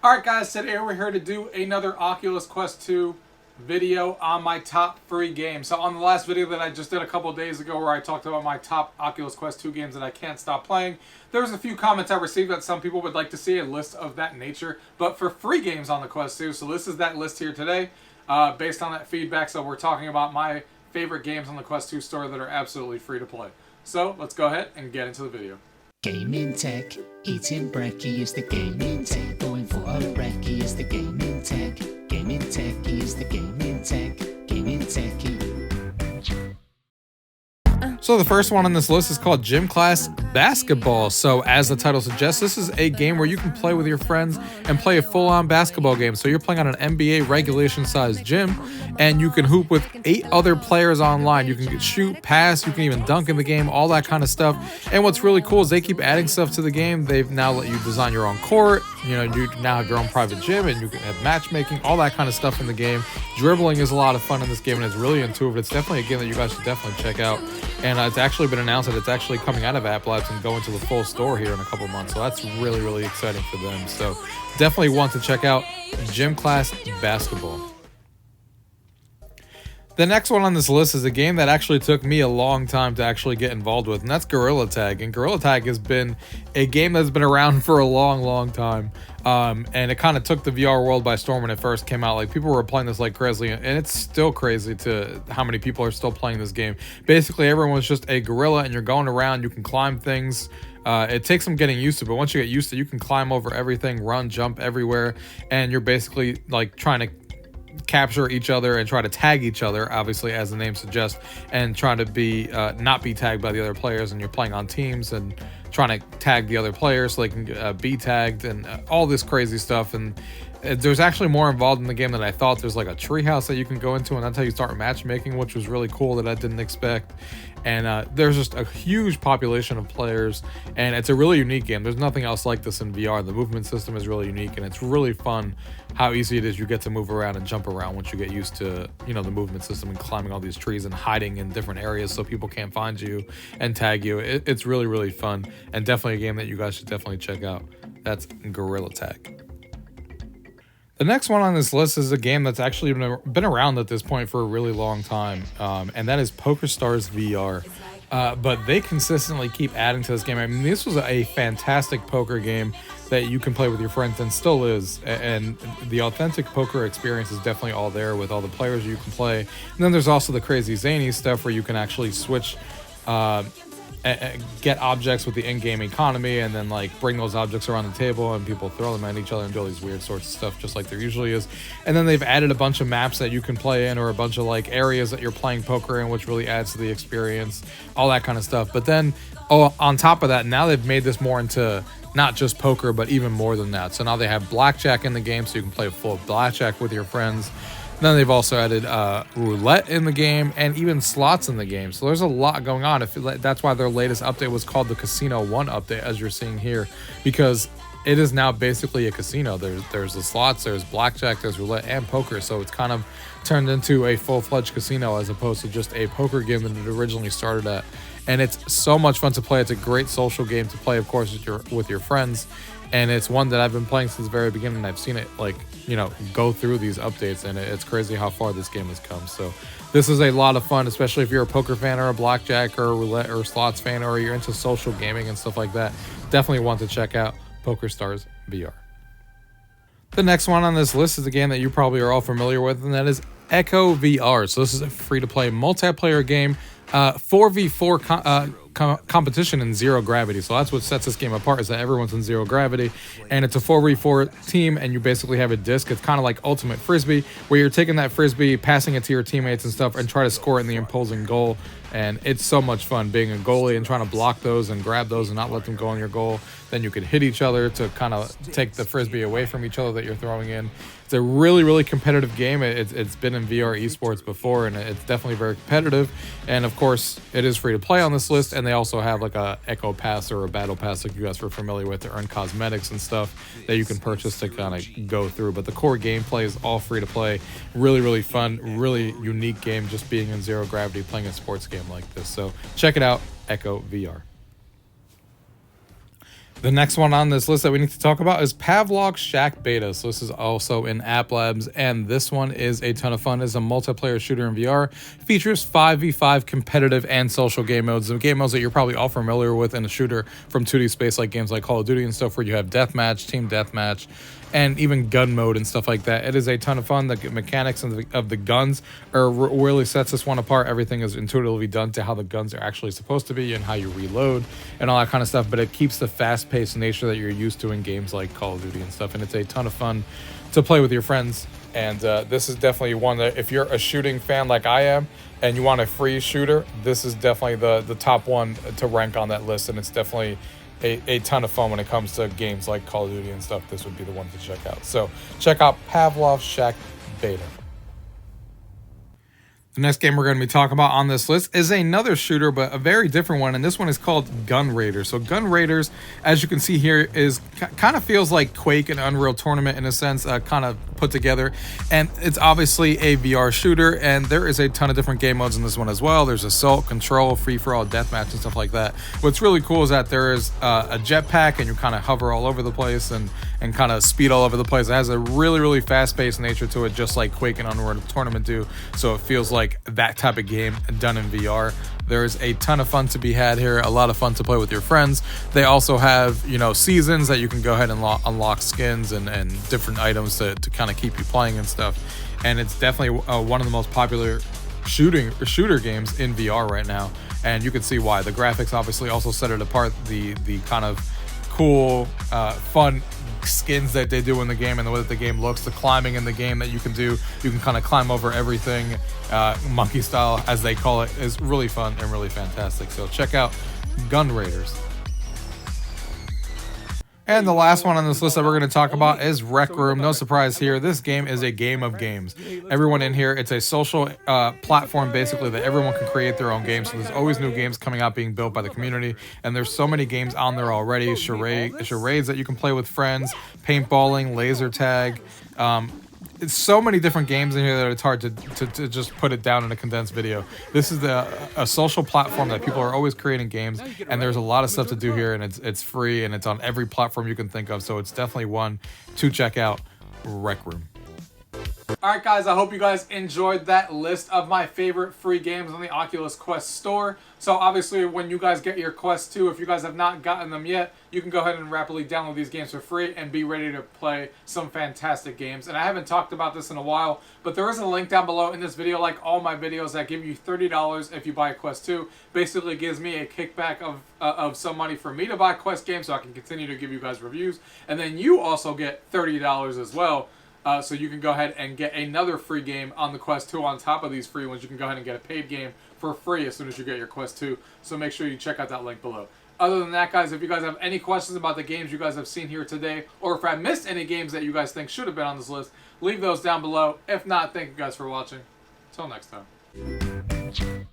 Alright guys, today we're here to do another Oculus Quest 2 video on my top free games. So on the last video that I just did a couple days ago where I talked about my top Oculus Quest 2 games that I can't stop playing, there was a few comments I received that some people would like to see a list of that nature, but for free games on the Quest 2. So this is that list here today, based on that feedback. So we're talking about my favorite games on the Quest 2 store that are absolutely free to play. So let's go ahead and get into the video. Gaming tech, eating brekkie is the gaming tech. Going for a brekkie is the gaming tech. Gaming tech is the gaming tech. Gaming techie. So the first one on this list is called Gym Class Basketball. So as the title suggests, this is a game where you can play with your friends and play a full-on basketball game. So you're playing on an NBA regulation-sized gym, and you can hoop with 8 other players online. You can shoot, pass, you can even dunk in the game, all that kind of stuff. And what's really cool is they keep adding stuff to the game. They've now let you design your own court. You know, you now have your own private gym, and you can have matchmaking, all that kind of stuff in the game. Dribbling is a lot of fun in this game, and it's really intuitive. It's definitely a game that you guys should definitely check out. And it's actually been announced that it's actually coming out of App Labs and going to the full store here in a couple months. So that's really, really exciting for them. So definitely want to check out Gym Class Basketball. The next one on this list is a game that actually took me a long time to actually get involved with, and that's Gorilla Tag. And Gorilla Tag has been a game that's been around for a long, long time. And it kind of took the VR world by storm when it first came out. Like, people were playing this like crazy, and it's still crazy to how many people are still playing this game. Basically, everyone's just a gorilla, and you're going around. You can climb things. It takes some getting used to, but once you get used to it, you can climb over everything, run, jump everywhere, and you're basically like trying to capture each other and try to tag each other, obviously, as the name suggests, and trying to be not be tagged by the other players. And you're playing on teams and trying to tag the other players so they can be tagged, and all this crazy stuff. And there's actually more involved in the game than I thought. There's like a treehouse that you can go into, and that's how you start matchmaking, which was really cool that I didn't expect. And there's just a huge population of players, and it's a really unique game. There's nothing else like this in VR. The movement system is really unique, and it's really fun how easy it is. You get to move around and jump around once you get used to, you know, the movement system and climbing all these trees and hiding in different areas so people can't find you and tag you. It's really, really fun, and definitely a game that you guys should definitely check out. That's Gorilla Tag. The next one on this list is a game that's actually been around at this point for a really long time, and that is Pokerstars VR. But they consistently keep adding to this game. I mean, this was a fantastic poker game that you can play with your friends, and still is. And the authentic poker experience is definitely all there with all the players you can play. And then there's also the crazy zany stuff where you can actually switch, get objects with the in-game economy, and then like bring those objects around the table and people throw them at each other and do all these weird sorts of stuff just like there usually is. And then they've added a bunch of maps that you can play in, or a bunch of like areas that you're playing poker in, which really adds to the experience, all that kind of stuff. But then on top of that, now they've made this more into not just poker, but even more than that. So now they have blackjack in the game, so you can play full blackjack with your friends. Then they've also added roulette in the game, and even slots in the game. So there's a lot going on. That's why their latest update was called the Casino 1 update, as you're seeing here, because it is now basically a casino. There's the slots, there's blackjack, there's roulette, and poker. So it's kind of turned into a full-fledged casino as opposed to just a poker game that it originally started at. And it's so much fun to play. It's a great social game to play, of course, with your friends. And it's one that I've been playing since the very beginning. I've seen it, like, you know, go through these updates, and it's crazy how far this game has come. So this is a lot of fun, especially if you're a poker fan or a blackjack or a roulette or slots fan, or you're into social gaming and stuff like that. Definitely want to check out Pokerstars VR. The next one on this list is a game that you probably are all familiar with, and that is Echo VR. So this is a free-to-play multiplayer game, 4v4 competition in zero gravity. So that's what sets this game apart, is that everyone's in zero gravity, and it's a 4v4 team, and you basically have a disc. It's kind of like ultimate frisbee, where you're taking that frisbee, passing it to your teammates and stuff, and try to score it in the opposing goal. And it's so much fun being a goalie and trying to block those and grab those and not let them go in your goal. Then you can hit each other to kind of take the frisbee away from each other that you're throwing in. It's a really, really competitive game. It's been in VR esports before, and it's definitely very competitive. And of course, it is free to play on this list. And they also have like a Echo Pass or a Battle Pass, like you guys were familiar with, to earn cosmetics and stuff that you can purchase to kind of go through. But the core gameplay is all free to play. Really, really fun, really unique game, just being in zero gravity, playing a sports game like this. So check it out, Echo VR. The next one on this list that we need to talk about is Pavlov Shack Beta. So this is also in App Labs, and this one is a ton of fun. It's a multiplayer shooter in VR. Features 5v5 competitive and social game modes. The game modes that you're probably all familiar with in a shooter from 2D space, like games like Call of Duty and stuff, where you have deathmatch, team deathmatch, and even gun mode and stuff like that. It is a ton of fun. The mechanics of the guns are really sets this one apart. Everything is intuitively done to how the guns are actually supposed to be and how you reload and all that kind of stuff, but it keeps the fast-paced nature that you're used to in games like Call of Duty and stuff, and it's a ton of fun to play with your friends. And this is definitely one that if you're a shooting fan like I am and you want a free shooter, this is definitely the top one to rank on that list, and it's definitely a ton of fun when it comes to games like Call of Duty and stuff. This would be the one to check out. So check out Pavlov Shack Beta. The next game we're going to be talking about on this list is another shooter, but a very different one, and this one is called Gun Raiders. So Gun Raiders, as you can see here, is kind of feels like Quake and Unreal Tournament in a sense, kind of put together, and it's obviously a VR shooter, and there is a ton of different game modes in this one as well. There's assault, control, free-for-all, deathmatch, and stuff like that. What's really cool is that there is a jetpack, and you kind of hover all over the place and kind of speed all over the place. It has a really fast-paced nature to it, just like Quake and Unreal Tournament do, so it feels like that type of game done in VR. There's a ton of fun to be had here, a lot of fun to play with your friends. They also have, seasons that you can go ahead and unlock skins and different items to kind of keep you playing and stuff. And it's definitely one of the most popular shooter games in VR right now. And you can see why. The graphics obviously also set it apart. The kind of cool, fun skins that they do in the game and the way that the game looks, the climbing in the game that you can do. You can kind of climb over everything, monkey style as they call it, is really fun and really fantastic. So check out Gun Raiders. And the last one on this list that we're going to talk about is Rec Room. No surprise here. This game is a game of games. Everyone in here, it's a social platform basically that everyone can create their own games. So there's always new games coming out being built by the community. And there's so many games on there already. Charades that you can play with friends, paintballing, laser tag. It's so many different games in here that it's hard to just put it down in a condensed video. This is a social platform that people are always creating games, and there's a lot of stuff to do here, and it's free, and it's on every platform you can think of, so it's definitely one to check out. Rec Room. Alright guys, I hope you guys enjoyed that list of my favorite free games on the Oculus Quest store. So obviously when you guys get your Quest 2, if you guys have not gotten them yet, you can go ahead and rapidly download these games for free and be ready to play some fantastic games. And I haven't talked about this in a while, but there is a link down below in this video, like all my videos, that give you $30 if you buy a Quest 2. Basically gives me a kickback of some money for me to buy Quest games so I can continue to give you guys reviews. And then you also get $30 as well. So you can go ahead and get another free game on the Quest 2 on top of these free ones. You can go ahead and get a paid game for free as soon as you get your Quest 2. So make sure you check out that link below. Other than that, guys, if you guys have any questions about the games you guys have seen here today, or if I missed any games that you guys think should have been on this list, leave those down below. If not, thank you guys for watching. Until next time.